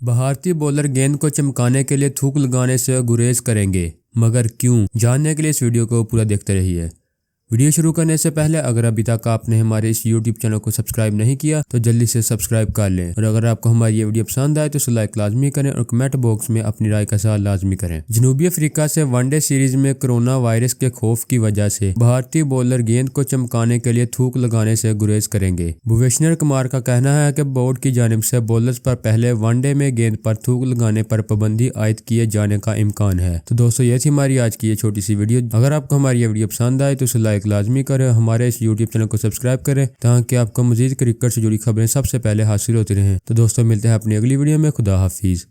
भारतीय बॉलर गेंद को चमकाने के लिए थूक लगाने से गुरेज करेंगे, मगर क्यों? जानने के लिए इस वीडियो को पूरा देखते रहिए। वीडियो शुरू करने से पहले अगर अभी तक आपने हमारे इस YouTube चैनल को सब्सक्राइब नहीं किया तो जल्दी से सब्सक्राइब कर लें, और अगर आपको हमारी ये वीडियो पसंद आए तो इसे लाइक लाजमी करें और कमेंट बॉक्स में अपनी राय का इज़हार लाजमी करें। जनूबी अफ्रीका से वनडे सीरीज में कोरोना वायरस के खौफ की वजह से भारतीय बॉलर गेंद को चमकाने के लिए थूक लगाने से गुरेज करेंगे। भुवनेश्वर कुमार का कहना है कि बोर्ड की जानिब से बॉलर्स पर पहले वनडे में गेंद पर थूक लगाने पर पाबंदी आयद किए जाने का इम्कान है। तो दोस्तों, ये थी हमारी आज की ये छोटी सी वीडियो। अगर आपको हमारी ये वीडियो पसंद आए तो इसे लाइक लाजमी करें, हमारे इस YouTube चैनल को सब्सक्राइब करें ताकि आपको मजीद क्रिकेट से जुड़ी खबरें सबसे पहले हासिल होती रहें। तो दोस्तों, मिलते हैं अपनी अगली वीडियो में। खुदा हाफिज।